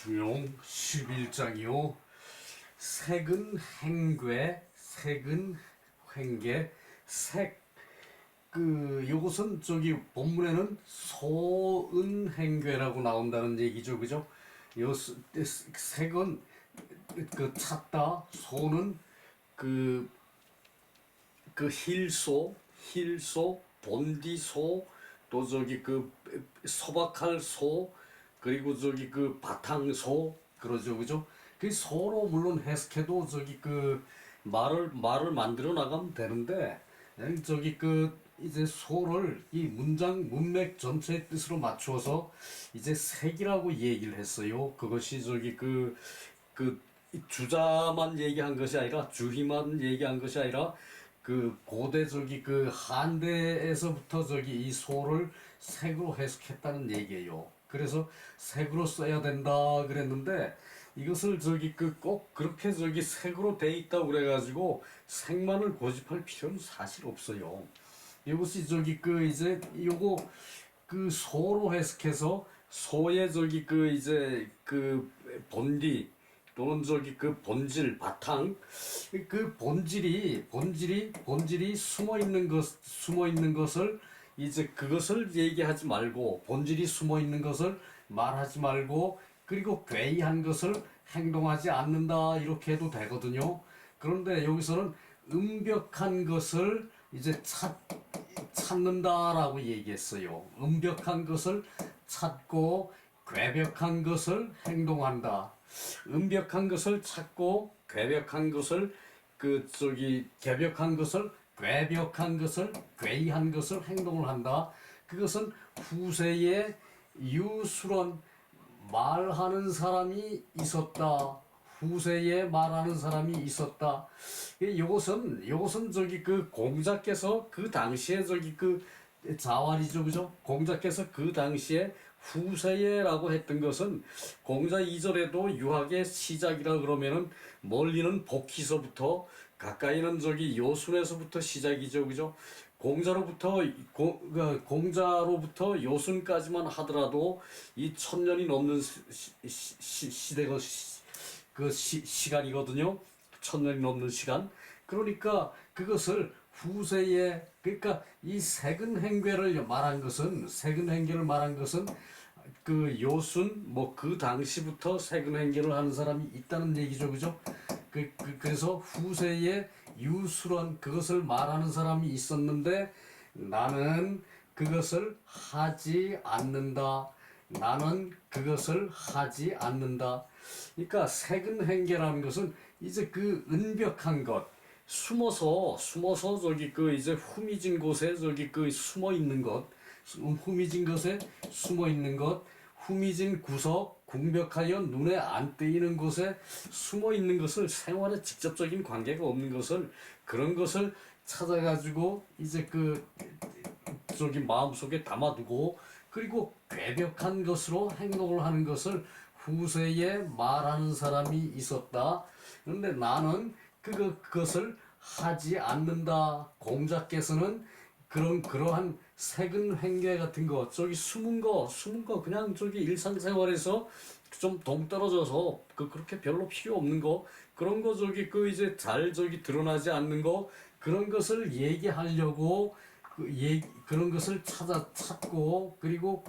중용 11장이요. 색은 행괴, 색은 횡계, 요것은 저기 본문에는 소은행괴라고 나온다는 얘기죠, 그죠? 색은 찾다, 소는 그 힐소, 본디소, 또 저기 소박할 소, 그리고 저기 바탕소, 그러죠, 그죠? 그 소로 물론 해석해도 저기 말을 만들어 나가면 되는데, 저기 이제 소를 이 문맥 전체의 뜻으로 맞추어서 이제 색이라고 얘기를 했어요. 그것이 저기 주자만 얘기한 것이 아니라 주희만 얘기한 것이 아니라 고대 저기 한대에서부터 저기 이 소를 색으로 해석했다는 얘기예요. 그래서 색으로 써야 된다 그랬는데 이것을 저기 꼭 그렇게 저기 색으로 돼 있다고 그래가지고 색만을 고집할 필요는 사실 없어요. 이것이 저기 이제 요거 소로 해석해서 소의 저기 이제 본디 또는 저기 본질 바탕 본질이 숨어 있는 것을 이제 그것을 얘기하지 말고 본질이 숨어 있는 것을 말하지 말고 그리고 괴이한 것을 행동하지 않는다 이렇게 해도 되거든요. 그런데 여기서는 음벽한 것을 이제 찾는다라고 얘기했어요. 음벽한 것을 찾고 괴벽한 것을 행동한다. 음벽한 것을 찾고 괴벽한 것을 개벽한 것을 괴벽한 것을 괴이한 것을 행동을 한다. 그것은 후세에 유술원 말하는 사람이 있었다. 후세에 말하는 사람이 있었다. 요것은 저기 공자께서 그 당시에 저기 자활이죠, 그죠? 공자께서 그 당시에 후세에라고 했던 것은 공자 이절에도 유학의 시작이라 그러면은 멀리는 복희서부터 가까이는 저기 요순에서부터 시작이죠, 그죠? 공자로부터 요순까지만 하더라도 이 1000년이 넘는 시대가 시간이거든요. 1000년이 넘는 시간. 그러니까 그것을 후세에 그러니까 이 색은행괴를 말한 것은 요순 그 당시부터 색은행괴를 하는 사람이 있다는 얘기죠, 그죠? 그래서 후세에 유술원 그것을 말하는 사람이 있었는데 나는 그것을 하지 않는다. 나는 그것을 하지 않는다. 그러니까 색은행괴라는 것은 이제 은벽한 것, 숨어서 저기 이제 후미진 곳에 저기 숨어 있는 것, 후미진 것에 숨어 있는 것, 후미진 구석, 궁벽하여 눈에 안 띄는 곳에 숨어 있는 것을 생활에 직접적인 관계가 없는 것을 그런 것을 찾아가지고 이제 저기 마음속에 담아두고 그리고 괴벽한 것으로 행동을 하는 것을 후세에 말하는 사람이 있었다. 그런데 나는 그것을 하지 않는다. 공자께서는 그러한 색은행괴 같은 거, 저기 숨은 거, 그냥 저기 일상생활에서 좀 동떨어져서 그렇게 별로 필요 없는 거, 그런 거 저기 이제 잘 저기 드러나지 않는 거, 그런 것을 얘기하려고 그런 것을 찾고 그리고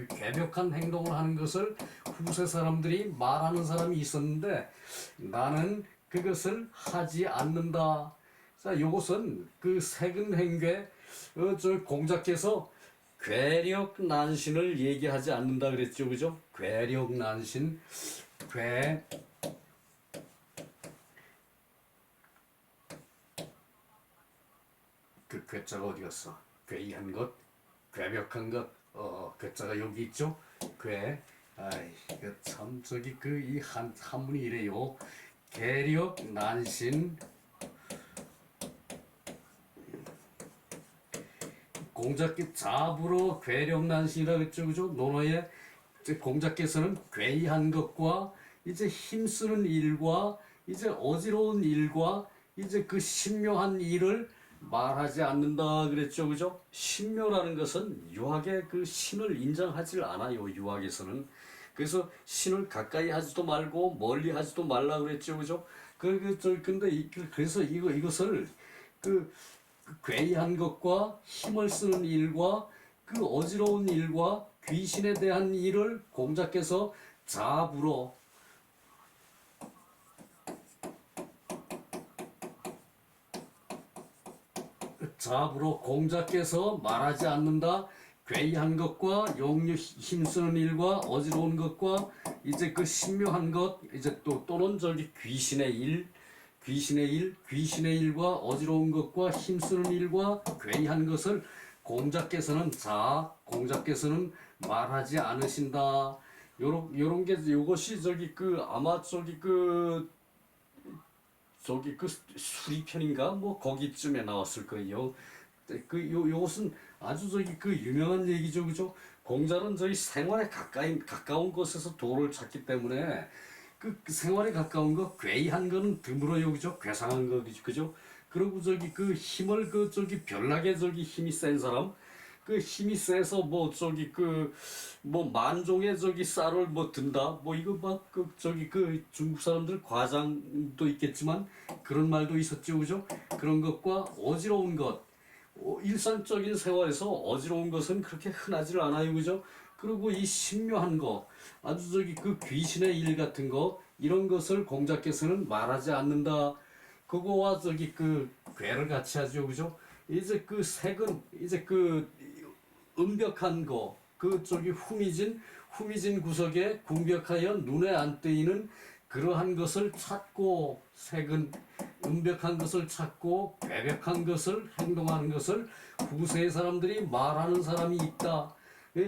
괴벽한 행동을 하는 것을 후세 사람들이 말하는 사람이 있었는데 나는 그것을 하지 않는다. 자, 요것은 색은행괴 저 공자께서 괴력난신을 얘기하지 않는다 그랬죠, 그죠? 괴력난신, 괴자가 어디 갔어? 괴이한 것, 괴벽한 것, 괴자가 여기 있죠? 참 저기 이 한문이 이래요. 괴력난신. 공자께 자부로 괴력난신이라고 했죠, 그죠? 논어에 공자께서는 괴이한 것과 이제 힘쓰는 일과 이제 어지러운 일과 이제 신묘한 일을 말하지 않는다 그랬죠, 그죠? 신묘라는 것은 유학의 신을 인정하지 않아요, 유학에서는. 그래서 신을 가까이 하지도 말고 멀리 하지도 말라 그랬죠, 그죠? 근데 그래서 이것을 그 괴이한 것과 힘을 쓰는 일과 그 어지러운 일과 귀신에 대한 일을 공자께서 자부로 공자께서 말하지 않는다. 괴이한 것과 용류 힘쓰는 일과 어지러운 것과 이제 그 신묘한 것 이제 또는 저기 귀신의 일과 어지러운 것과 힘쓰는 일과 괴이한 것을 공자께서는 말하지 않으신다. 요런 게 요것이 저기 그 아마 저기 그 수리편인가 뭐 거기쯤에 나왔을 거예요. 요것은 아주 저기 그 유명한 얘기죠, 그죠? 공자는 저희 생활에 가까운 곳에서 도를 찾기 때문에 그 생활에 가까운 거 괴이한 거는 드물어요, 그죠? 괴상한 거, 그죠? 그리고 저기 그 힘을 그 저기 별나게 저기 힘이 센 사람, 그 힘이 세서 뭐 저기 그 뭐 만종의 저기 쌀을 뭐 든다 뭐 이거 막 그 저기 그 중국 사람들 과장도 있겠지만 그런 말도 있었죠, 그죠? 그런 것과 어지러운 것, 일상적인 생활에서 어지러운 것은 그렇게 흔하지를 않아요, 그죠? 그리고 이 신묘한 거, 아주 저기 그 귀신의 일 같은 거 이런 것을 공자께서는 말하지 않는다. 그거와 저기 그 괴를 같이 하죠, 그죠? 이제 그 색은 이제 그 은벽한 거, 그 저기 후미진 구석에 궁벽하여 눈에 안 띄는 그러한 것을 찾고 색은 은벽한 것을 찾고 괴벽한 것을 행동하는 것을 후세의 사람들이 말하는 사람이 있다.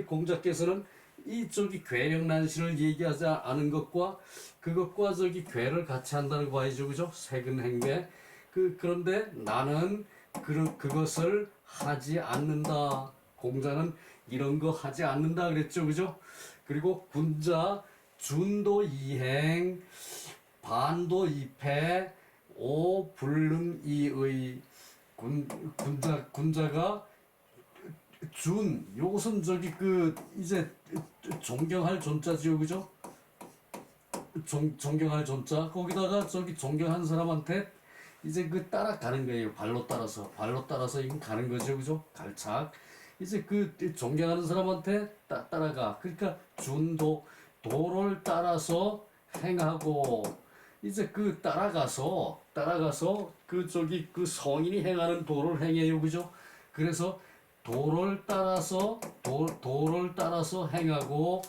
공자께서는 이 저기 괴력난신을 얘기하지 않은 것과 그것과 저기 괴를 같이 한다는 거 봐야죠, 그죠? 색은 행괴. 그런데 나는 그것을 하지 않는다. 공자는 이런 거 하지 않는다 그랬죠, 그죠? 그리고 군자 준도 이행 반도 이패 오 불능 이의 군자가 준 요것은 저기 그 이제 존경할 존자지요, 그죠? 존경할 존자 거기다가 저기 존경한 사람한테 이제 그 따라가는 거예요. 발로 따라서 이건 가는 거죠, 그죠? 갈착. 이제 그 존경하는 사람한테 따라가. 그러니까 도를 따라서 행하고 이제 그 따라가서 그 저기 그 성인이 행하는 도를 행해요, 그죠? 그래서 도를 따라서 행하고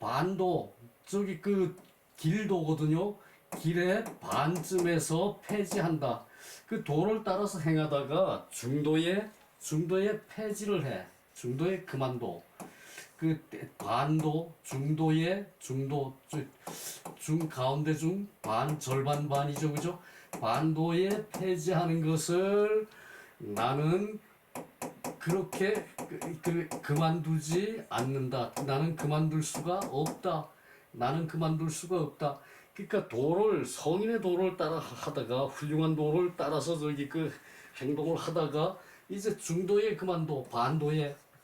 반도 저기 그 길도거든요. 길의 반쯤에서 폐지한다. 그 도를 따라서 행하다가 중도에 폐지를 해. 중도에 그만둬. 그 반도 중 가운데 중 반 절반 반이죠, 그죠? 반도에 폐지하는 것을 나는 그렇게 그만두지 않는다. 나는 그만둘 수가 없다. 그러니까 성인의 도를 따라 하다가 훌륭한 도를 따라서 저기 그 행동을 하다가 이제 중도에 그만둬.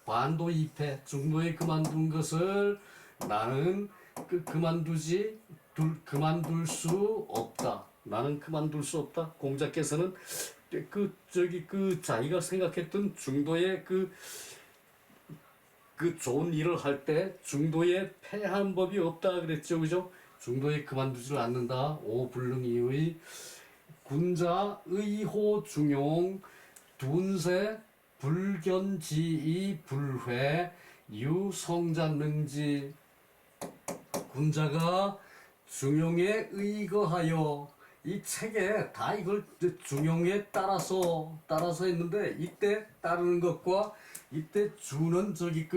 반도 입해 중도에 그만둔 것을 나는 그만둘 수 없다. 나는 그만둘 수 없다. 공자께서는 자기가 생각했던 중도의 그 좋은 일을 할 때 중도에 패하는 법이 없다 그랬죠, 그죠? 중도에 그만두지를 않는다. 오불능이의 군자 의호 중용 둔세 불견지이 불회 유성자능지 군자가 중용에 의거하여 이 책에 다 이걸 중용에 따라서 했는데 이때 따르는 것과 이때 주는 저기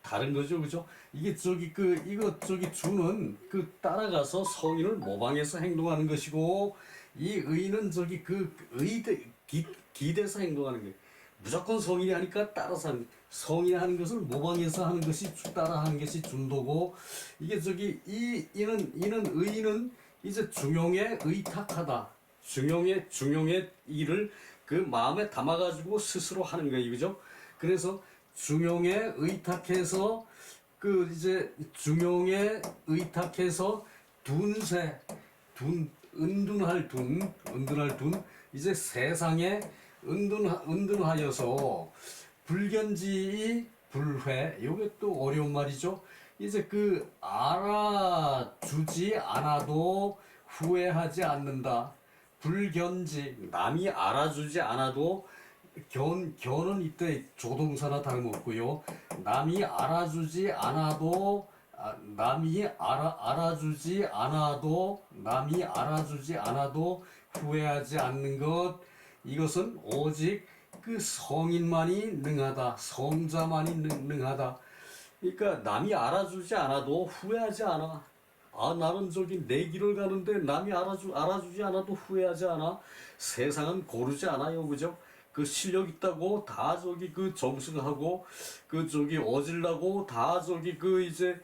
다른 거죠, 그죠? 이게 이거 주는 따라가서 성인을 모방해서 행동하는 것이고 이 의는 기대서 행동하는 거예요. 무조건 성인이 하니까 따라서 하는 거예요. 성인이 하는 것을 모방해서 하는 것이 따라하는 것이 준도고 이게 이는 의는 이제 중용에 의탁하다. 중용의 일을 그 마음에 담아가지고 스스로 하는 거예요, 그죠? 그래서 중용에 의탁해서 그 이제 중용에 의탁해서 둔세, 은둔할 둔, 이제 세상에 은둔하여서 불견지의 불회, 요게 또 어려운 말이죠. 이제 그 알아주지 않아도 후회하지 않는다. 불견지, 남이 알아주지 않아도 견은 이때 조동사나 다름없고요. 남이 알아주지 않아도 남이 알아주지 않아도 후회하지 않는 것, 이것은 오직 그 성인만이 능하다. 성자만이 능하다. 그러니까 남이 알아주지 않아도 후회하지 않아. 아, 나는 저기 내 길을 가는데 남이 알아주지 않아도 후회하지 않아. 세상은 고르지 않아요, 그죠? 그 실력 있다고 다 저기 그 정승하고 그 저기 어질라고 다 저기 그 이제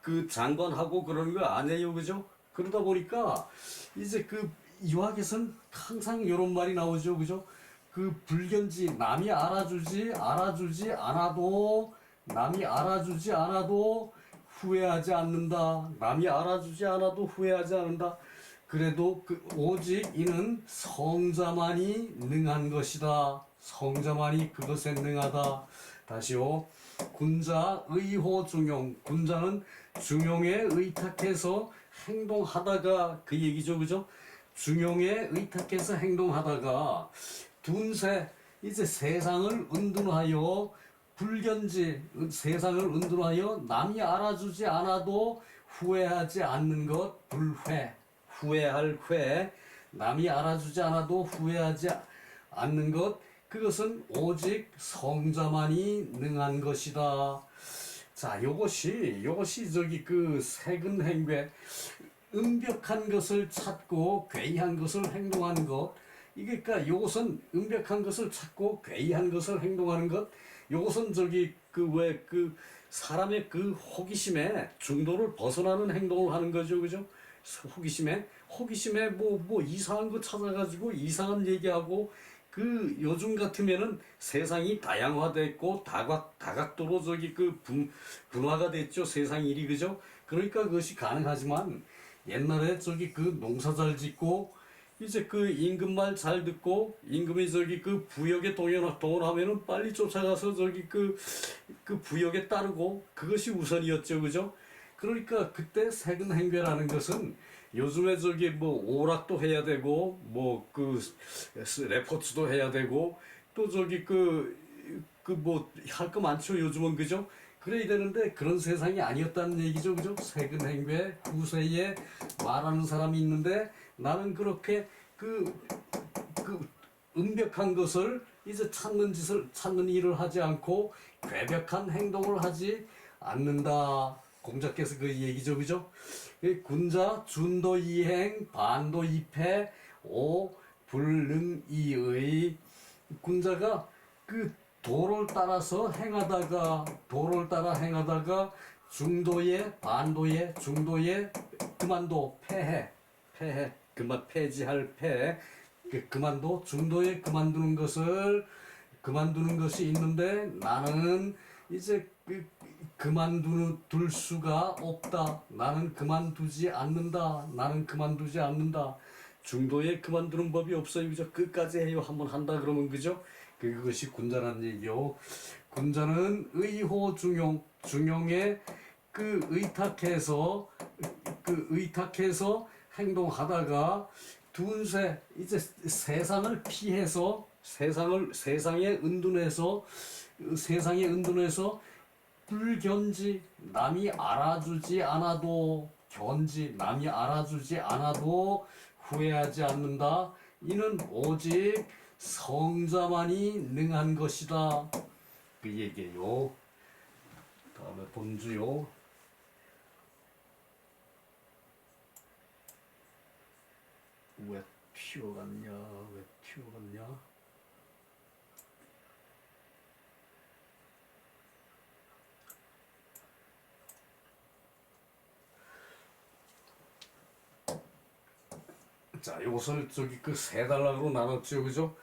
그 장관하고 그러는 거 아니에요, 그죠? 그러다 보니까 이제 그 유학에선 항상 이런 말이 나오죠, 그죠? 그 불견지, 남이 알아주지 않아도 후회하지 않는다. 남이 알아주지 않아도 후회하지 않는다. 그래도 오직 이는 성자만이 능한 것이다. 성자만이 그것에 능하다. 다시요. 군자 의호 중용. 군자는 중용에 의탁해서 행동하다가 그 얘기죠, 그죠? 중용에 의탁해서 행동하다가 둔세, 이제 세상을 은둔하여 불견지, 세상을 은둔하여 남이 알아주지 않아도 후회하지 않는 것, 불회. 후회할 회, 남이 알아주지 않아도 후회하지 않는 것, 그것은 오직 성자만이 능한 것이다. 자, 요것이 저기 그 세근행괴, 은벽한 것을 찾고 괴이한 것을 행동하는 것. 이게 그러니까 요것은 은벽한 것을 찾고 괴이한 것을 행동하는 것. 요것은 저기 그 왜 그 사람의 그 호기심에 중도를 벗어나는 행동을 하는 거죠, 그죠? 호기심에 뭐 이상한 거 찾아가지고 이상한 얘기하고, 그 요즘 같으면은 세상이 다양화됐고 다각도로 저기 그 분화가 됐죠, 세상 일이, 그죠? 그러니까 그것이 가능하지만 옛날에 저기 그 농사 잘 짓고 이제 그 임금 말 잘 듣고 임금이 저기 그 부역에 동원하면은 빨리 쫓아가서 저기 그 부역에 따르고 그것이 우선이었죠, 그죠? 그러니까 그때 세근행괴라는 것은 요즘에 저기 뭐 오락도 해야 되고 뭐 그 레포츠도 해야 되고 또 저기 뭐 할 거 많죠, 요즘은, 그죠? 그래야 되는데 그런 세상이 아니었다는 얘기죠, 그죠? 세근행괴 후세에 말하는 사람이 있는데 나는 그렇게 그 은벽한 것을 이제 찾는 일을 하지 않고 괴벽한 행동을 하지 않는다. 공자께서 그 얘기죠, 그죠? 군자 준도 이행 반도 이패 오 불능이의. 군자가 그 도를 따라 행하다가 중도에 그만도 패해 그만 폐지할 패, 그만도 중도에 그만두는 것이 있는데 나는 이제 그만둘 수가 없다. 나는 그만두지 않는다. 중도에 그만두는 법이 없어요, 그죠? 끝까지 해요. 한번 한다 그러면, 그죠? 그것이 군자라는 얘기요. 군자는 중용에 의탁해서 행동하다가 둔세, 이제 세상을 피해서 세상에 은둔해서 불견지, 남이 알아주지 않아도 후회하지 않는다. 이는 오직 성자만이 능한 것이다. 그 얘기예요. 다음에 본주요. 왜 튀어갔냐? 자, 이것을 저기 그 세 단락으로 나눴죠, 그죠?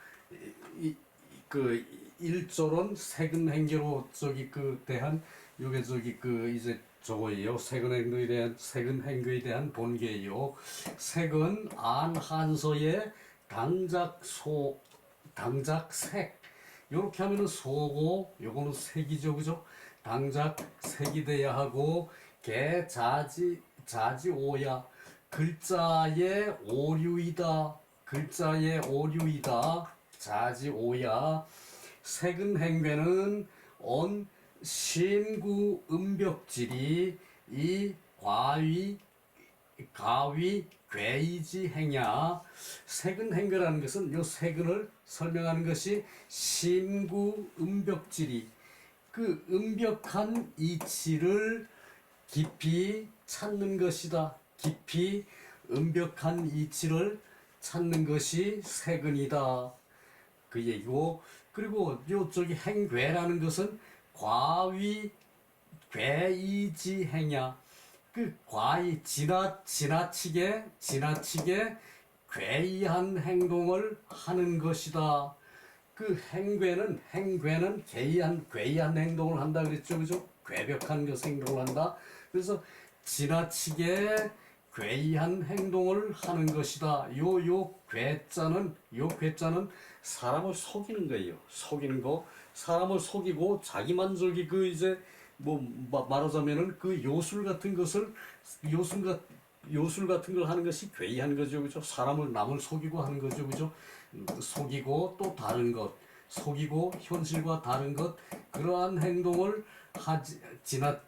그 1조론 세근행계로 저기 그 대한 요게 저기 그 이제 저거예요. 세근 행교에 대한 본계예요. 색은 안한서의 당작색. 요렇게 하면은 소고 요거는 색이죠, 그죠? 당작색이 돼야 하고 자지오야. 글자의 오류이다. 글자의 오류이다. 자지오야. 세근행괴는 온 신구 음벽질이 이 가위 괴이지 행야. 세근행괴라는 것은 요 세근을 설명하는 것이 신구 음벽질이 그 음벽한 이치를 깊이 찾는 것이다. 깊이 음벽한 이치를 찾는 것이 세근이다. 그 얘기고, 그리고 요쪽이 행괴라는 것은 과위 괴이지행야. 그 과이 지나치게 괴이한 행동을 하는 것이다. 그 행괴는 괴이한 행동을 한다 그랬죠, 그죠? 괴벽한 것 행동을 한다. 그래서 지나치게 괴이한 행동을 하는 것이다. 요 괴자는 사람을 속이는 거예요. 속이는 거. 사람을 속이고 자기만족이 그 이제 뭐 말하자면은 그 요술 같은 걸 하는 것이 괴이한 거죠, 그죠? 남을 속이고 하는 거죠, 그죠? 속이고 또 다른 것, 속이고 현실과 다른 것, 그러한 행동을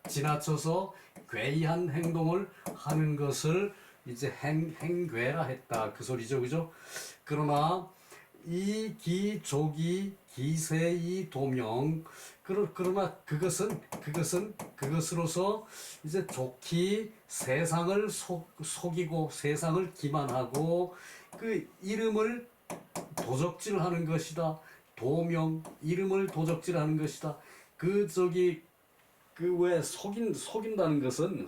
지나쳐서 괴이한 행동을 하는 것을 이제 행괴라 했다, 그 소리죠, 그죠? 그러나 이기조기 기세이 도명. 그러나 그것으로서 이제 좋기 세상을 속이고 세상을 기만하고 그 이름을 도적질하는 것이다. 도명, 이름을 도적질하는 것이다. 그 저기 그 왜 속인다는 것은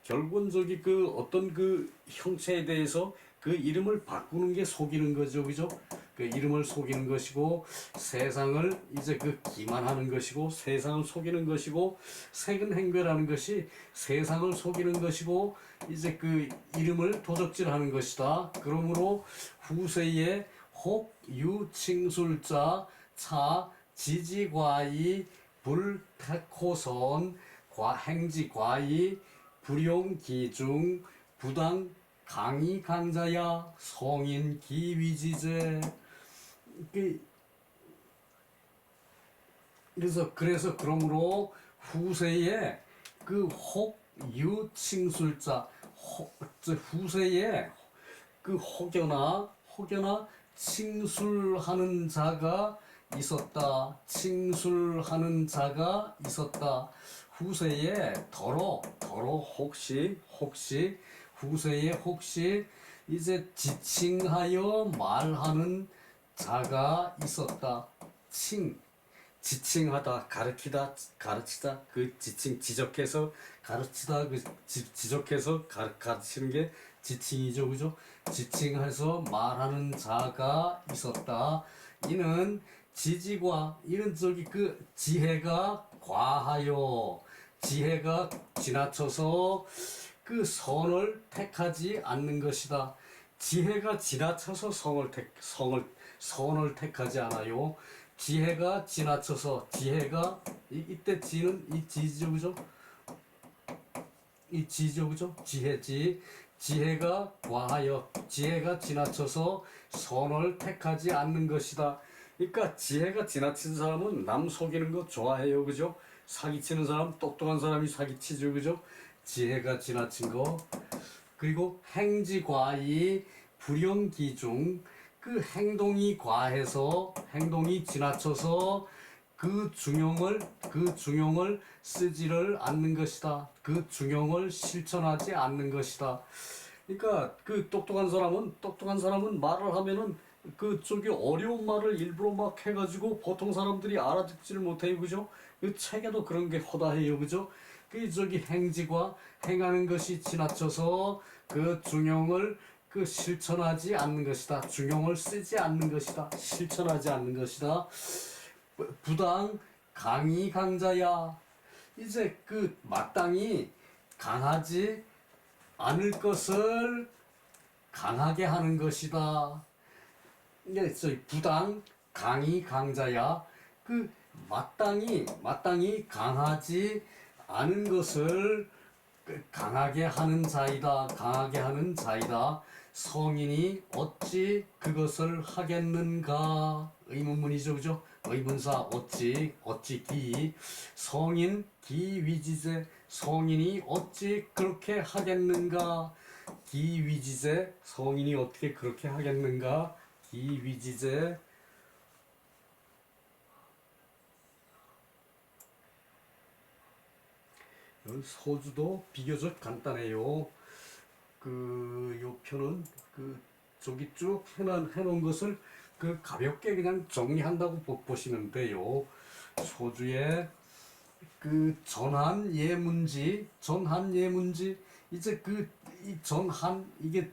결국은 저기 그 어떤 그 형체에 대해서 그 이름을 바꾸는 게 속이는 거죠, 그죠? 그 이름을 속이는 것이고 세상을 이제 그 기만하는 것이고 세상을 속이는 것이고 세근행괴라는 것이 세상을 속이는 것이고 이제 그 이름을 도적질하는 것이다. 그러므로 후세에 혹유칭술자 차 지지과이 불택호선 행지과이 불용기중 부당 강의강자야 성인 기위지제. 그러므로 후세에 그 혹유칭술자 후세에 그 혹여나 칭술하는 자가 있었다. 칭술하는 자가 있었다. 후세에 더러 혹시 후세에 혹시 이제 지칭하여 말하는 자가 있었다. 지칭하다, 가르치다, 그 지적해서 가르치다, 그 지적해서 가르치는 게 지칭이죠, 그죠? 지칭해서 말하는 자가 있었다. 이는 이는 저기 그 지혜가 과하여, 지혜가 지나쳐서 그 선을 택하지 않는 것이다. 지혜가 지나쳐서 선을 택하지 않아요. 지혜가 지나쳐서 이때 지는 이 지죠, 그죠? 이 지죠, 그죠? 지혜가 과하여 지혜가 지나쳐서 선을 택하지 않는 것이다. 그러니까 지혜가 지나친 사람은 남 속이는 거 좋아해요, 그죠? 사기치는 사람, 똑똑한 사람이 사기치죠, 그죠? 지혜가 지나친 거. 그리고 행지과이 불영기중, 그 행동이 과해서 행동이 지나쳐서 그 중용을 쓰지를 않는 것이다. 그 중용을 실천하지 않는 것이다. 그러니까 그 똑똑한 사람은 말을 하면은 그쪽이 어려운 말을 일부러 막 해가지고 보통 사람들이 알아듣지를 못해요, 그죠? 그 책에도 그런 게 허다해요, 그죠? 그 저기 행지과 행하는 것이 지나쳐서 그 중용을 그 실천하지 않는 것이다. 중용을 쓰지 않는 것이다. 실천하지 않는 것이다. 부당 강의강자야. 이제 그 마땅히 강하지 않을 것을 강하게 하는 것이다. 이게 저희 부당 강이 강자야. 그 마땅히 강하지 않은 것을 강하게 하는 자이다. 강하게 하는 자이다. 성인이 어찌 그것을 하겠는가? 의문문이죠, 그죠? 의문사 어찌 기 성인 기위지제 성인이 어찌 그렇게 하겠는가? 기위지제 성인이 어떻게 그렇게 하겠는가? 기위지제 서주도 비교적 간단해요. 요 표는 저기 쭉 해놓은 것을 가볍게 그냥 정리한다고 보시면 돼요. 소주의 전한 예문지 이제 이 전한 이게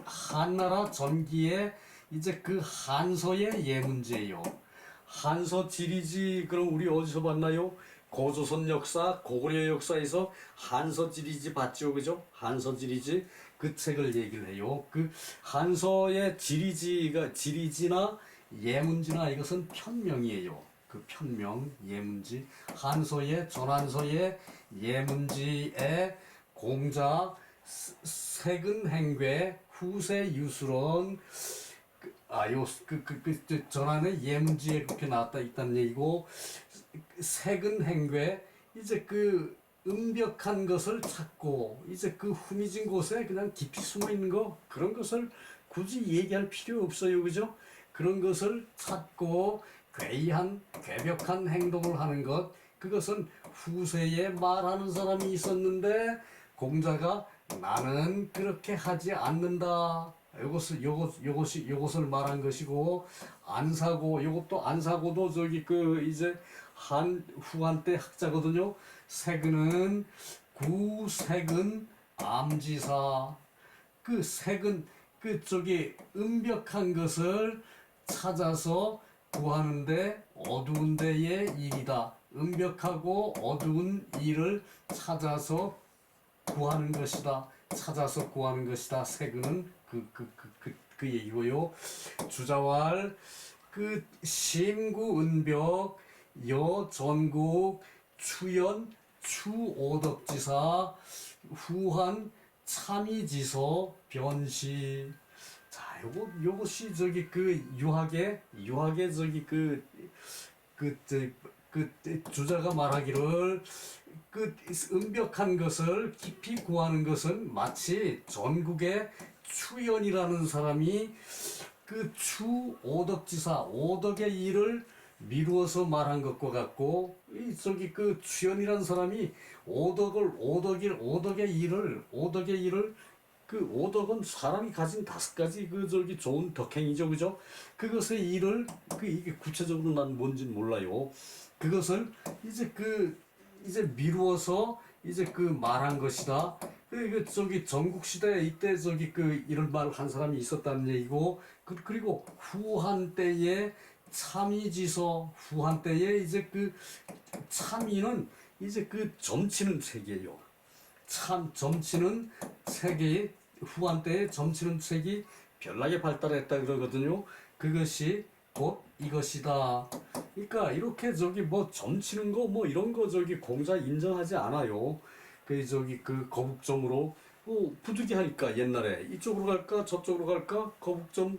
한나라 전기에 이제 한서의 예문지예요. 한서 지리지 그럼 우리 어디서 봤나요? 고조선 역사, 고구려 역사에서 한서 지리지 봤죠, 그죠? 한서 지리지 그 책을 얘기를 해요. 한서의 지리지나 예문지나 이것은 편명이에요. 편명 예문지 한서의 전한서의 예문지의 공자 세근행괴 후세 유술원 전한의 예문지에 그렇게 나왔다 있다는 얘기고 세근행괴 이제 은벽한 것을 찾고 이제 후미진 곳에 그냥 깊이 숨어 있는 거 그런 것을 굳이 얘기할 필요 없어요, 그죠? 그런 것을 찾고 괴벽한 행동을 하는 것 그것은 후세에 말하는 사람이 있었는데 공자가 나는 그렇게 하지 않는다. 요것을 말한 것이고 요것도 안사고도 이제 후한 때 학자거든요. 세근은 구세근 암지사 세근 은벽한 것을 찾아서 구하는데 어두운 데의 일이다. 은벽하고 어두운 일을 찾아서 구하는 것이다. 찾아서 구하는 것이다. 세근은 그 얘기고요. 주자왈 심구은벽 여전국 추연 추오덕지사 후한 참이지서 변시 자 요것이 유학의 주자가 말하기를 은벽한 것을 깊이 구하는 것은 마치 전국의 추연이라는 사람이 추오덕지사 오덕의 일을 미루어서 말한 것과 같고 추연이라는 사람이 오덕의 일을 오덕은 사람이 가진 5가지 좋은 덕행이죠, 그죠? 그것의 일을 이게 구체적으로 난 뭔진 몰라요. 그것을 이제 미루어서 말한 것이다. 전국 시대에 이때 이런 말을 한 사람이 있었다는 얘기고 그리고 후한 때에 참이지서 후한 때에 이제 참이는 이제 점치는 책이에요. 점치는 책이 후한 때에 점치는 책이 별나게 발달했다 그러거든요. 그것이 곧 이것이다. 그러니까 이렇게 점치는 거 이런 거 공자 인정하지 않아요. 거북점으로 부득이하니까 옛날에 이쪽으로 갈까 저쪽으로 갈까 거북점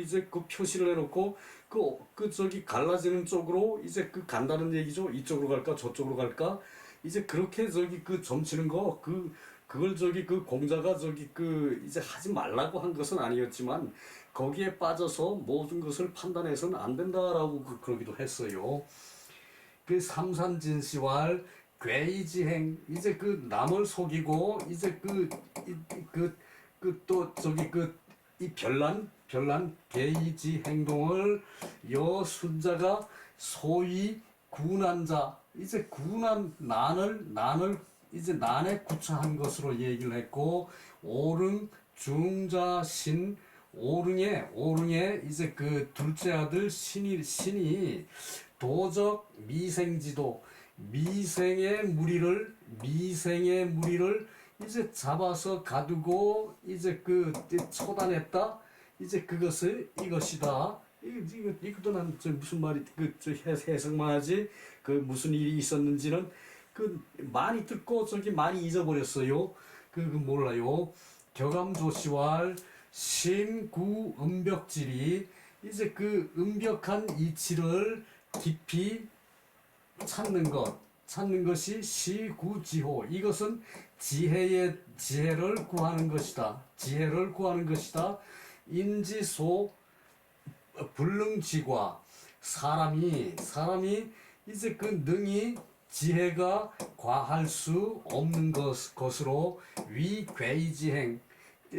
이제 표시를 해놓고 갈라지는 쪽으로 이제 간다는 얘기죠. 이쪽으로 갈까 저쪽으로 갈까 이제 그렇게 점치는 거 그걸 공자가 이제 하지 말라고 한 것은 아니었지만 거기에 빠져서 모든 것을 판단해서는 안 된다라고 그러기도 했어요. 삼산진시왈 괴이지행 이제 남을 속이고 이제 이 별난 괴이지 행동을 여순자가 소위 군한자 이제 난을 이제 난에 구차한 것으로 얘기를 했고 오릉 중자신 오릉의 이제 둘째 아들 신이 도적 미생지도 미생의 무리를 이제 잡아서 가두고 이제 그 처단했다. 이제 그것을 이것이다. 이것도 난 무슨 말이 해석만 하지 그 무슨 일이 있었는지는 그 많이 듣고 저기 많이 잊어버렸어요. 그 몰라요. 격암조시왈 심구음벽질이 이제 그 음벽한 이치를 깊이 찾는 것이 시구지호. 이것은 지혜를 구하는 것이다. 지혜를 구하는 것이다. 인지소 불능지과 사람이 이제 그 능히 지혜가 과할 수 없는 것으로 위괴이지행.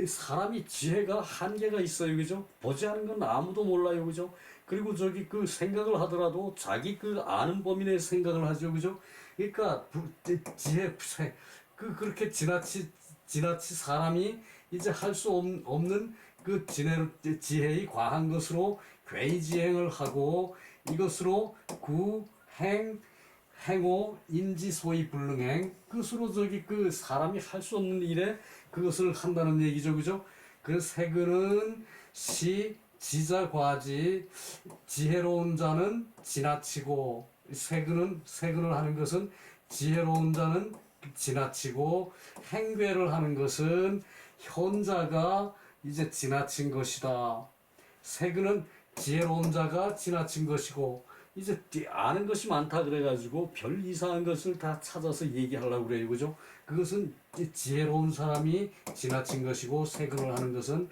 사람이 지혜가 한계가 있어요, 그죠? 보지 않은 건 아무도 몰라요, 그죠? 그리고 저기 그 생각을 하더라도 자기 그 아는 범위 내에 생각을 하죠, 그죠? 그러니까 지혜 그렇게 지나치 사람이 이제 할 수 없는 그 지혜의 과한 것으로 괴이지행을 하고 이것으로 행오 인지소위 불능행 그것으로 저기 그 사람이 할 수 없는 일에 그것을 한다는 얘기죠, 그죠? 그 세근은 지자과지 지혜로운 자는 지나치고 세근을 하는 것은 지혜로운 자는 지나치고 행괴를 하는 것은 현자가 이제 지나친 것이다. 세근은 지혜로운 자가 지나친 것이고 이제 아는 것이 많다 그래가지고 별 이상한 것을 다 찾아서 얘기하려고 그래요, 그죠? 그것은 지혜로운 사람이 지나친 것이고 세근을 하는 것은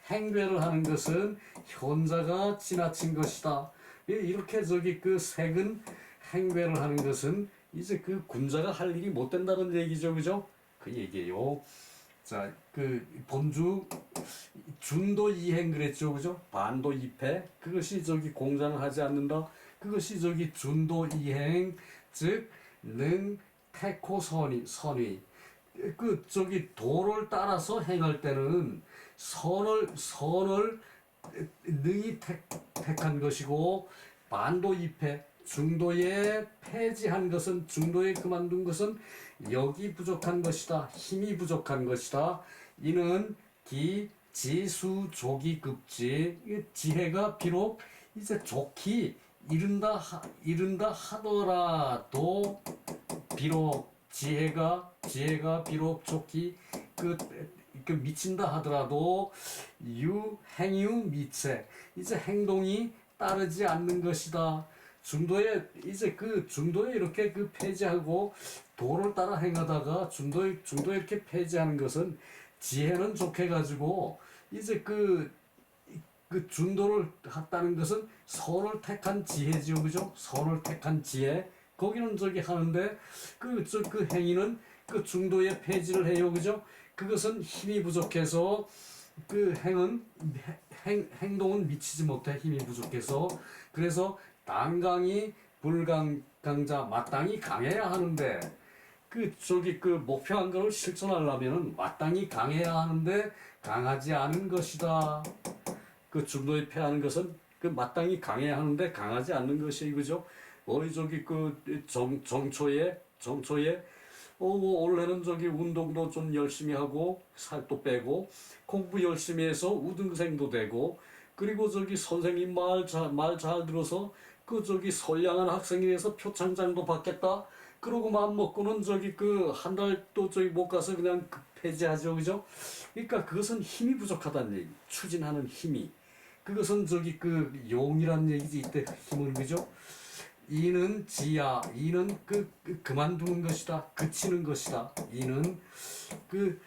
행괴를 하는 것은 현자가 지나친 것이다. 이렇게 저기 그 세근 행괴를 하는 것은 이제 그 군자가 할 일이 못 된다는 얘기죠, 그죠? 그 얘기예요. 자, 그 본주 준도 이행 그랬죠, 그죠? 반도 이패 그것이 저기 공장을 하지 않는다. 그것이 저기 준도 이행 즉 능 태코 선의 그 저기 도를 따라서 행할 때는 선을 능히 택한 것이고 반도 이패 중도에 폐지한 것은 중도에 그만둔 것은 역이 부족한 것이다. 힘이 부족한 것이다. 이는 지수 조기 급지 지혜가 비록 이제 좋기 이른다 하더라도 비록 지혜가 비록 좋기 그 미친다 하더라도 행유 미체 이제 행동이 따르지 않는 것이다. 중도에 이렇게 그 폐지하고 도를 따라 행하다가 중도에 이렇게 폐지하는 것은 지혜는 좋게 가지고 이제 그 중도를 했다는 것은 선을 택한 지혜죠, 그죠? 선을 택한 지혜. 거기는 저기 하는데 그 행위는 그 중도에 폐지를 해요, 그죠? 그것은 힘이 부족해서 그 행동은 미치지 못해 힘이 부족해서 그래서 당강이 불강자 마땅히 강해야 하는데 그 목표한 것을 실천하려면은 마땅히 강해야 하는데 강하지 않은 것이다. 그 중도에 패하는 것은 그 마땅히 강해야 하는데 강하지 않는 것이 그죠? 저기 그 정초에 올해는 저기 운동도 좀 열심히 하고 살도 빼고 공부 열심히 해서 우등생도 되고 그리고 저기 선생님 말 잘 들어서 그 저기 선량한 학생이 돼서 표창장도 받겠다. 그러고 마음 먹고는 저기 그 한 달 또 저기 못 가서 그냥 폐지하죠, 그죠? 그러니까 그것은 힘이 부족하다는 얘기. 추진하는 힘이. 그것은 저기 그 용이란 얘기지 이때 힘은 그죠? 이는 지야. 이는 그만두는 것이다. 그치는 것이다. 이는 그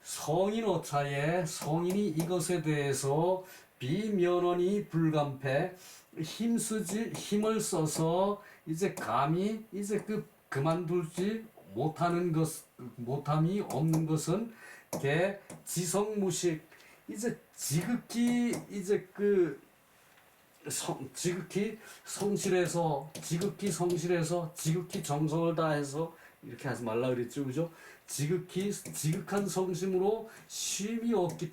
성인 오차에 성인이 이것에 대해서 비면언이 불감패 힘을 써서 이제 감히 이제 그만두지 못함이 없는 것은 개 지성무식 이제 지극히 이제 지극히 성실해서 지극히 정성을 다해서 이렇게 하지 말라 그랬죠, 그죠? 지극한 성심으로 쉼이 없기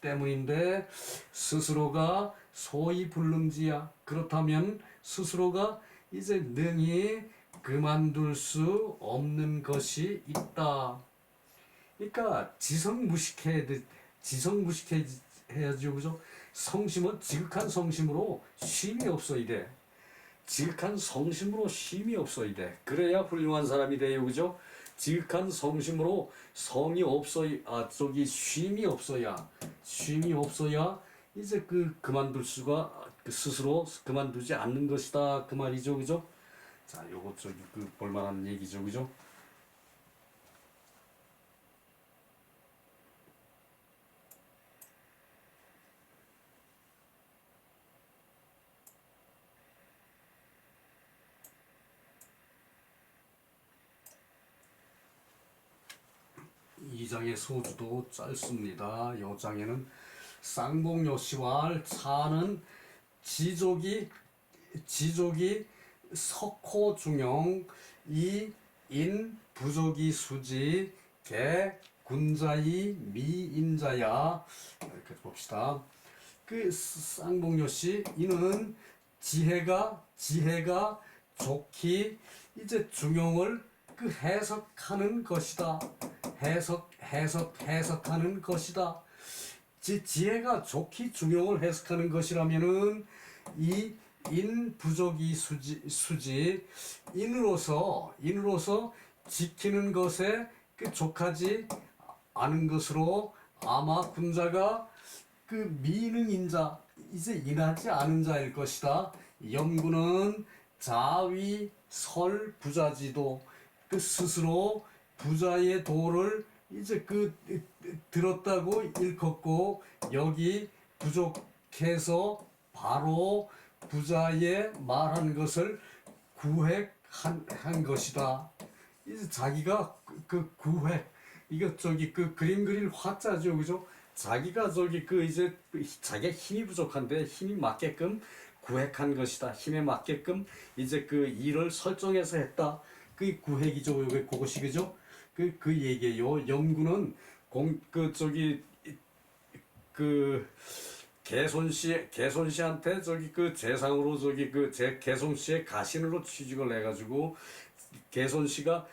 때문인데 스스로가 소위 불능지야. 그렇다면 스스로가 이제 능히 그만둘 수 없는 것이 있다. 그러니까 지성무식해야죠, 그죠? 성심은 지극한 성심으로 쉼이 없어야 돼. 지극한 성심으로 쉼이 없어야 돼. 그래야 훌륭한 사람이 돼요, 그죠? 지극한 성심으로 성이 없어야, 쉼이 없어야 이제 그만둘 수가, 스스로 그만두지 않는 것이다, 그 말이죠, 그죠? 자, 요것 볼만한 얘기죠, 그죠? 이 장의 소주도 짧습니다. 이 장에는 쌍봉요시왈 차는 지족이 석호중용 이인 부족이 수지 개 군자이 미인자야. 이렇게 봅시다. 그 쌍봉요시 이는 지혜가 좋기 이제 중용을 해석하는 것이다. 해석하는 것이다. 지혜가 좋기 중용을 해석하는 것이라면은 이 인부족이 수지 인으로서 지키는 것에 족하지 않은 것으로 아마 군자가 미능인자 이제 인하지 않은 자일 것이다. 염구는 자위 설 부자지도 스스로 부자의 도를 이제 들었다고 일컫고 여기 부족해서 바로 부자의 말한 것을 구획한 것이다. 이제 자기가 구획 이거 그림 그릴 화자죠, 그죠? 자기가 이제 자기가 힘이 부족한데 힘이 맞게끔 구획한 것이다. 힘에 맞게끔 이제 일을 설정해서 했다. 구획이죠. 그것이 그죠? 그 얘기예요. 염구는 개손씨한테 재상으로 개손씨의 가신으로 취직을 해가지고 개손씨가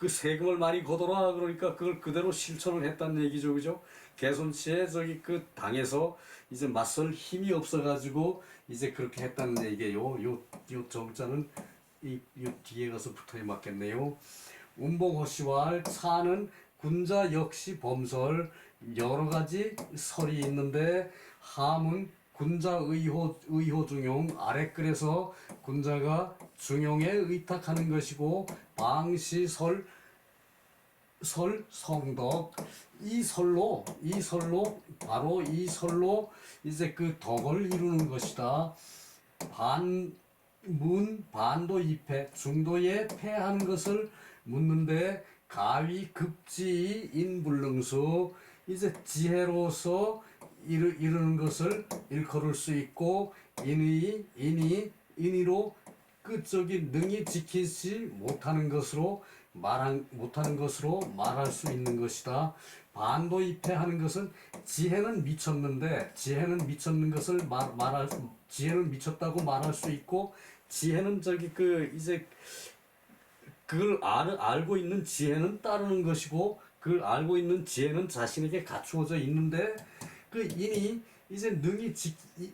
세금을 많이 걷어라 그러니까 그걸 그대로 실천을 했다는 얘기죠, 그죠? 개손씨의 당에서 이제 맞설 힘이 없어가지고 이제 그렇게 했다는 얘기예요. 요 정자는 이 뒤에 가서 붙어야 맞겠네요. 운봉허씨와 차는 군자 역시 범설 여러 가지 설이 있는데 함은 군자 의호 중용 아래 글에서 군자가 중용에 의탁하는 것이고 방시 설 성덕 이 설로 바로 이 설로 이제 덕을 이루는 것이다. 반도 입회 중도에 패하는 것을 묻는데 가위 급지 인불능수 이제 지혜로서 이르는 것을 일컬을 수 있고 인의로 능히 지키지 못하는 것으로 말할 수 있는 것이다. 반도입해하는 것은 지혜는 미쳤는데 지혜는 미쳤다고 말할 수 있고 지혜는 이제 그걸 알고 있는 지혜는 따르는 것이고 그걸 알고 있는 지혜는 자신에게 갖추어져 있는데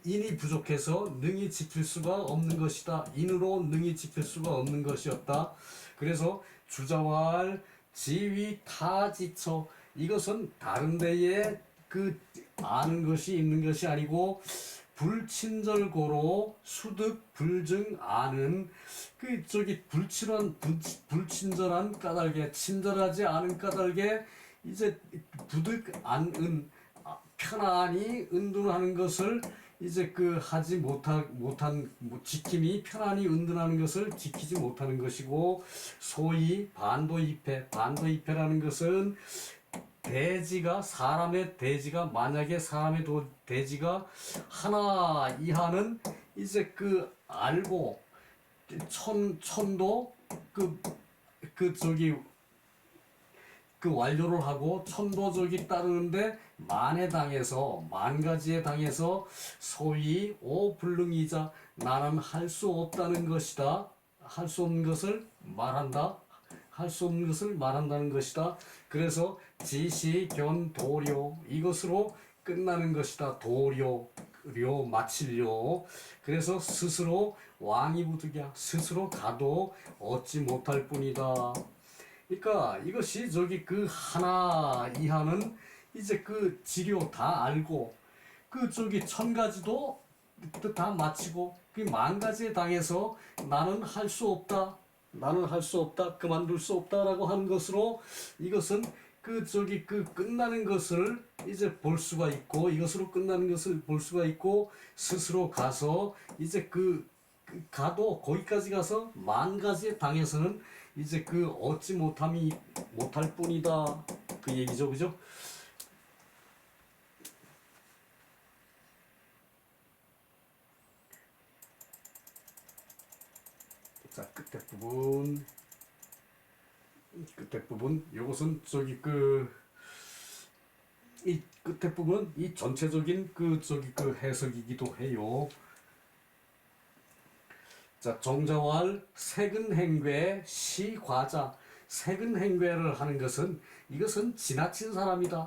인이 부족해서 능히 지킬 수가 없는 것이다. 인으로 능히 지킬 수가 없는 것이었다. 그래서 주자왈 지위 타지처 이것은 다른 데에 아는 것이 있는 것이 아니고 불친절고로 수득 불증 아는 불친절한 까닭에 친절하지 않은 까닭에 이제 부득 안은 편안히 은둔하는 것을 이제 하지 못한 지킴이 편안히 은둔하는 것을 지키지 못하는 것이고 소위 반도입회라는 것은 사람의 대지가 만약에 사람의 대지가 하나 이하는 이제 알고 천도 완료를 하고 천도적이 따르는데 만 가지에 당해서 소위 오불능이자 나는 할 수 없다는 것이다. 할 수 없는 것을 말한다. 할 수 없는 것을 말한다는 것이다. 그래서 지시, 견, 도료 이것으로 끝나는 것이다. 도료, 료, 마칠료. 그래서 스스로 왕이 부득이야. 스스로 가도 얻지 못할 뿐이다. 그러니까 이것이 저기 그 하나 이하는 이제 그 지료 다 알고 그 저기 천 가지도 다 마치고 그 만 가지에 당해서 나는 할 수 없다. 나는 할 수 없다. 그만둘 수 없다라고 하는 것으로 이것은 그 저기 그 끝나는 것을 이제 볼 수가 있고 이것으로 끝나는 것을 볼 수가 있고 스스로 가서 이제 그 가도 거기까지 가서 만 가지에 당해서는 이제 그 얻지 못함이 못할 뿐이다 그 얘기죠, 그죠? 자, 끝에 부분 요것은 저기 그 이 끝에 부분 이 전체적인 그 저기 그 해석이기도 해요. 자, 정자왈 세근행괴 시과자. 세근행괴를 하는 것은 이것은 지나친 사람이다.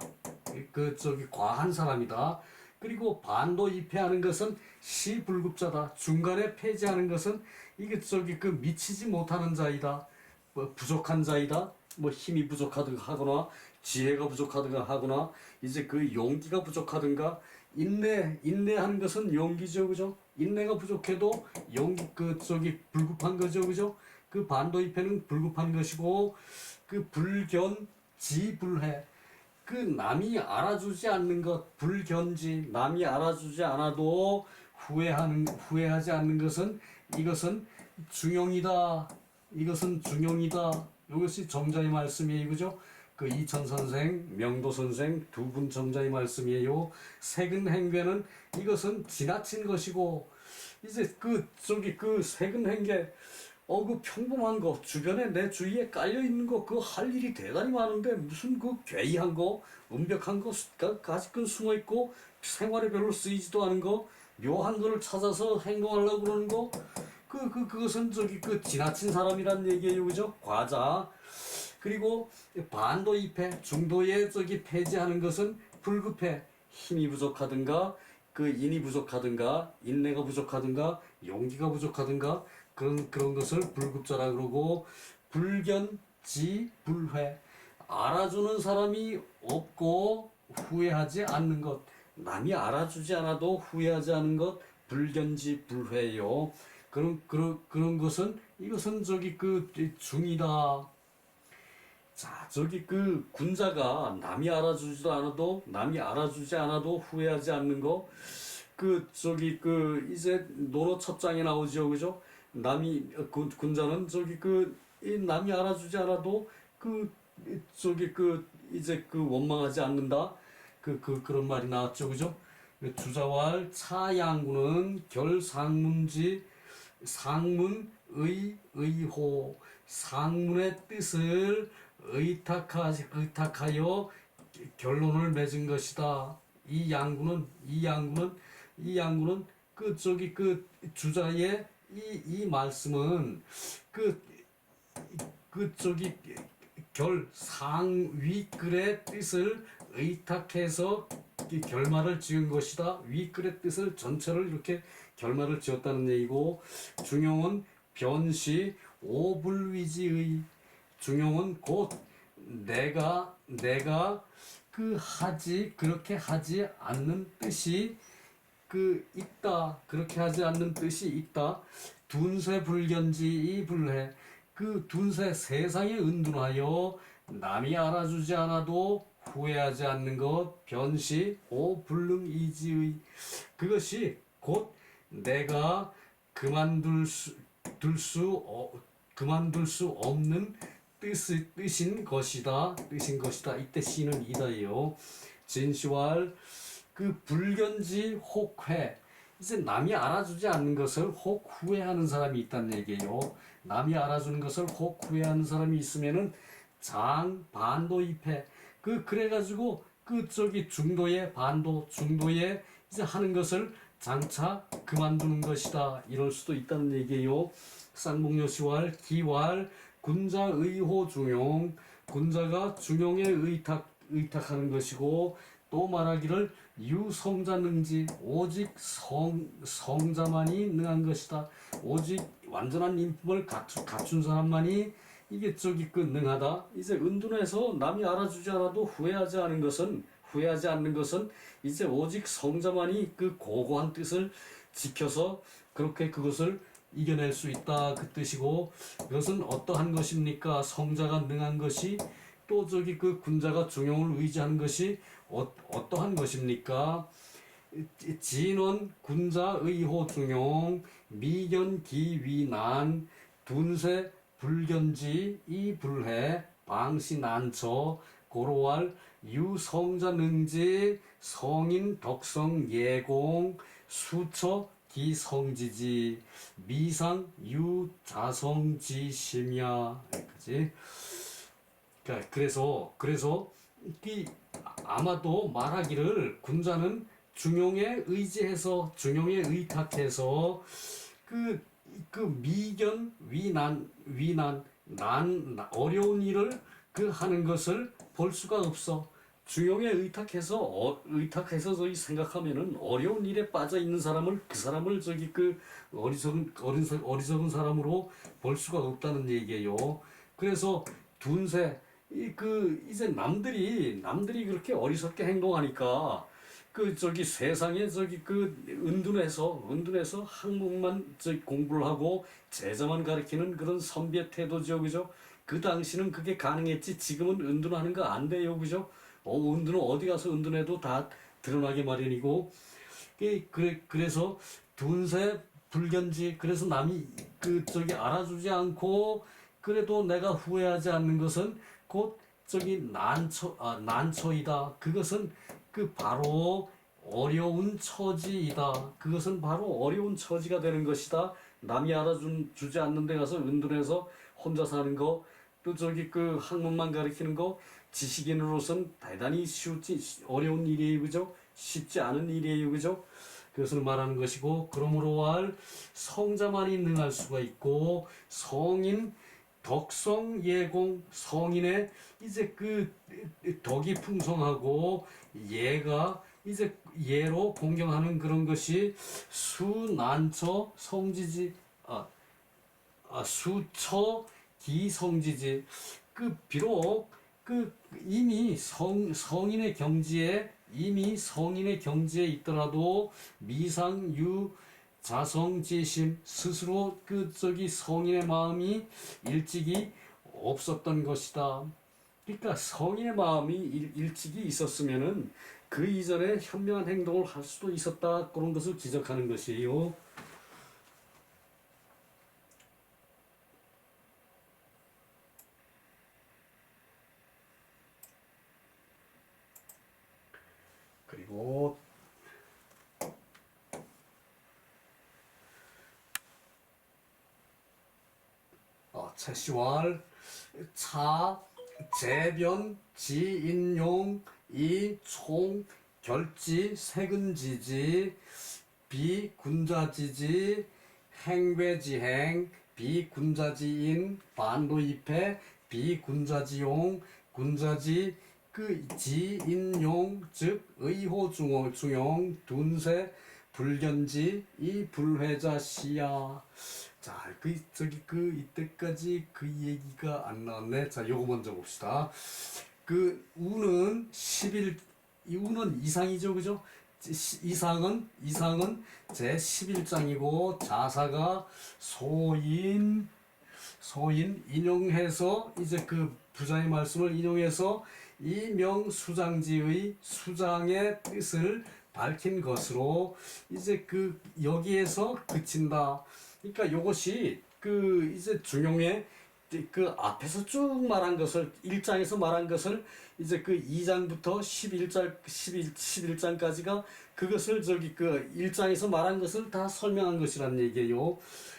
그 저기 과한 사람이다. 그리고 반도입해하는 것은 시불급자다. 중간에 폐지하는 것은 이게 저기 그 미치지 못하는 자이다. 뭐 부족한 자이다. 뭐 힘이 부족하든가 하거나 지혜가 부족하든가 하거나 이제 그 용기가 부족하든가 인내하는 것은 용기죠, 그죠? 인내가 부족해도 용기 그 저기 불급한 거죠, 그죠? 그 반도입해는 불급한 것이고 그 불견지불해 그 남이 알아주지 않는 것 불견지 남이 알아주지 않아도 후회하지 않는 것은 이것은 중용이다. 이것은 중용이다. 이것이 정자의 말씀이에요, 그죠? 그 이천 선생, 명도 선생 두 분 정자의 말씀이에요. 세근행괴는 이것은 지나친 것이고 이제 그 저기 그 세근행괴 그 평범한 거 주변에 내 주위에 깔려 있는 거 그 할 일이 대단히 많은데 무슨 그 괴이한 거 은벽한 거 가지끈 숨어 있고 생활에 별로 쓰이지도 않은 거 묘한 거를 찾아서 행동하려고 그러는 거 그것은 저기 그 지나친 사람이란 얘기예요, 그죠? 과자. 그리고 반도입해 중도에 저기 폐지하는 것은 불급해 힘이 부족하든가 그 인이 부족하든가 인내가 부족하든가 용기가 부족하든가 그런 것을 불급자라 그러고 불견지불회 알아주는 사람이 없고 후회하지 않는 것 남이 알아주지 않아도 후회하지 않는 것 불견지불회요. 그런 것은 이것은 저기 그 중이다. 자, 저기 그 군자가 남이 알아주지 않아도 후회하지 않는 거, 그 저기 그 이제 논어 첫 장에 나오죠, 그죠? 군자는 저기 그 이 남이 알아주지 않아도 그 저기 그 이제 그 원망하지 않는다. 그런 말이 나왔죠, 그죠? 주자왈 차양구는 결상문지 상문의 의호 상문의 뜻을 의탁하여 결론을 맺은 것이다. 이 양구는 그 저기 그 주자의 이 말씀은 그 저기 상위글의 뜻을 의탁해서 결말을 지은 것이다. 위글의 뜻을 전체를 이렇게 결말을 지었다는 얘기고 중용은 변시 오불위지의 중용은 곧 내가 그렇게 하지 않는 뜻이 있다. 그렇게 하지 않는 뜻이 있다. 둔세 불견지 이 불해 그 둔세 세상에 은둔하여 남이 알아주지 않아도 후회하지 않는 것 변시 오불능이지의 그것이 곧 내가 그만둘 수 없는 뜻인 것이다. 이때 시는 이다예요. 진시왈 그 불견지 혹회 이제 남이 알아주지 않는 것을 혹 후회하는 사람이 있다는 얘기예요. 남이 알아주는 것을 혹 후회하는 사람이 있으면은 반도입해 그래가지고 그 저기 중도에 이제 하는 것을 장차 그만두는 것이다. 이럴 수도 있다는 얘기예요. 쌍목요시왈 기왈 군자 의호 중용 군자가 중용에 의탁하는 것이고 또 말하기를 유성자 능지 오직 성자만이 능한 것이다. 오직 완전한 인품을 갖춘 사람만이 이게 저기 그 능하다. 이제 은둔해서 남이 알아주지 않아도 후회하지 않는 것은 이제 오직 성자만이 그 고고한 뜻을 지켜서 그렇게 그것을 이겨낼 수 있다 그 뜻이고 그것은 어떠한 것입니까? 성자가 능한 것이 또 저기 그 군자가 중용을 의지하는 것이 어떠한 것입니까? 진원 군자 의호 중용 미견 기위난 둔세 불견지 이불해 방시 난처 고로왈 유성자 능지 성인 덕성 예공 수처 기성지지 미상 유자성지심야 그지? 그래서 이 아마도 말하기를 군자는 중용에 의탁해서 그 미견 위난 어려운 일을 그 하는 것을 볼 수가 없어. 중용에 의탁해서 저기 생각하면은 어려운 일에 빠져 있는 그 사람을 저기 그 어리석은 사람으로 볼 수가 없다는 얘기예요. 그래서 둔세 이제 남들이 그렇게 어리석게 행동하니까 그 저기 세상에 저기 그 은둔해서 학문만 저기 공부를 하고 제자만 가르치는 그런 선비의 태도죠, 그죠? 그 당시는 그게 가능했지 지금은 은둔하는 거 안 돼요, 그죠? 은둔은 어디 가서 은둔해도 다 드러나게 마련이고 그래서 둔세 불견지 그래서 남이 그 저기 알아주지 않고 그래도 내가 후회하지 않는 것은 곧 저기 난처이다. 그것은 그 바로 어려운 처지이다. 그것은 바로 어려운 처지가 되는 것이다. 남이 알아주지 않는 데 가서 은둔해서 혼자 사는 거, 또 저기 그 학문만 가르치는 거, 지식인으로서는 대단히 어려운 일이에요, 그죠? 쉽지 않은 일이에요, 그죠? 그것을 말하는 것이고, 그러므로 할 성자만이 능할 수가 있고, 성인 덕성 예공 성인의 이제 그 덕이 풍성하고 예가 이제 예로 공경하는 그런 것이 수난처 성지지 수처 기성지지 비록 이미 성인의 경지에 있더라도 미상유 자성지심 스스로 저기 성인의 마음이 일찍이 없었던 것이다. 그러니까 성인의 마음이 일찍이 있었으면은 그 이전에 현명한 행동을 할 수도 있었다 그런 것을 지적하는 것이에요. 그리고 채시왈 차 재변 지인용 이총 결지 세근지지 비군자지지 행외지행 비군자지인 반도입회 비군자지용 군자지 지인용 즉 의호중용 둔세 불견지 이 불회자 시야. 자, 이때까지 그 얘기가 안 나왔네. 자, 요거 먼저 봅시다. 우는 이 우는 이상이죠, 그죠? 이상은 제 11장이고 자사가 소인 인용해서 이제 그 부자의 말씀을 인용해서 이명수장지의 수장의 뜻을 밝힌 것으로 이제 여기에서 그친다. 그러니까 요것이 이제 중용의 앞에서 쭉 말한 것을 1장에서 말한 것을 이제 2장부터 11장까지가 그것을 1장에서 말한 것을 다 설명한 것이란 얘기예요.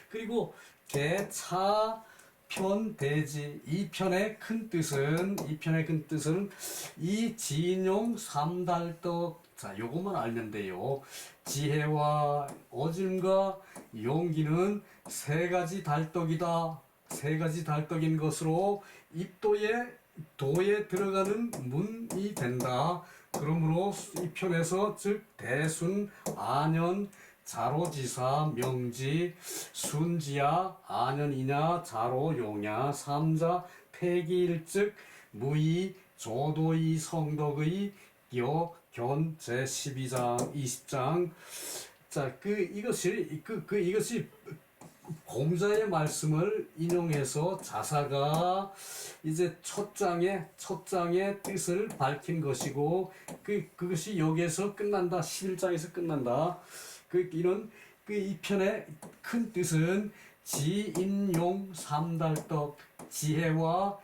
그리고 개차 편대지 이 편의 큰 뜻은 이 지인용 삼달떡 자, 요것만 알면 돼요. 지혜와 어짐과 용기는 세 가지 달떡이다. 세 가지 달떡인 것으로 입도에 도에 들어가는 문이 된다. 그러므로 이 편에서 즉 대순, 안연, 자로지사, 명지, 순지야, 안연이냐, 자로, 용야, 삼자, 폐기일즉, 무의, 조도의, 성덕의, 여, 견, 제12장, 20장. 자, 이것이 공자의 말씀을 인용해서 자사가 이제 첫 장의 뜻을 밝힌 것이고, 그것이 여기에서 끝난다. 11장에서 끝난다. 이런 이 편의 큰 뜻은 지인용 삼달떡, 지혜와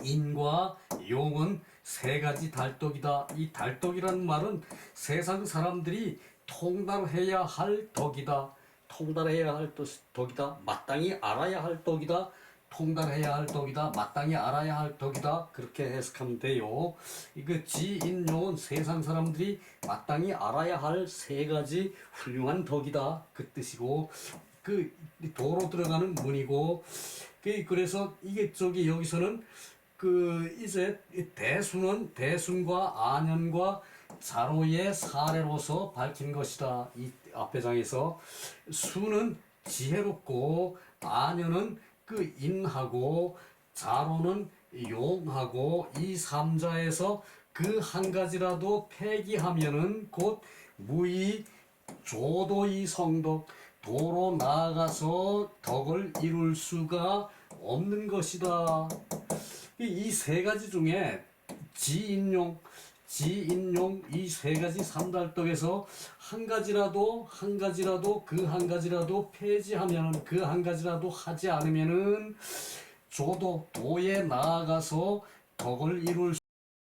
인과 용은 세 가지 달떡이다. 이 달떡이라는 말은 세상 사람들이 통달해야 할 덕이다. 통달해야 할 덕이다. 마땅히 알아야 할 덕이다. 통달해야 할 덕이다. 마땅히 알아야 할 덕이다. 그렇게 해석하면 돼요. 이거 지인용은 세상 사람들이 마땅히 알아야 할 세 가지 훌륭한 덕이다. 그 뜻이고, 그 도로 들어가는 문이고, 그래서 이게 여기서는 이제 대순과 안연과 자로의 사례로서 밝힌 것이다. 이 앞에 장에서 수는 지혜롭고, 안연은 인하고, 자로는 용하고, 이 삼자에서 그 한 가지라도 폐기하면은 곧 무의, 조도의 성덕, 도로 나아가서 덕을 이룰 수가 없는 것이다. 이 세 가지 중에 지인용 이 세 가지 삼달떡에서 한 가지라도 그 한 가지라도 폐지하면은, 그 한 가지라도 하지 않으면은 도에 나아가서 덕을 이룰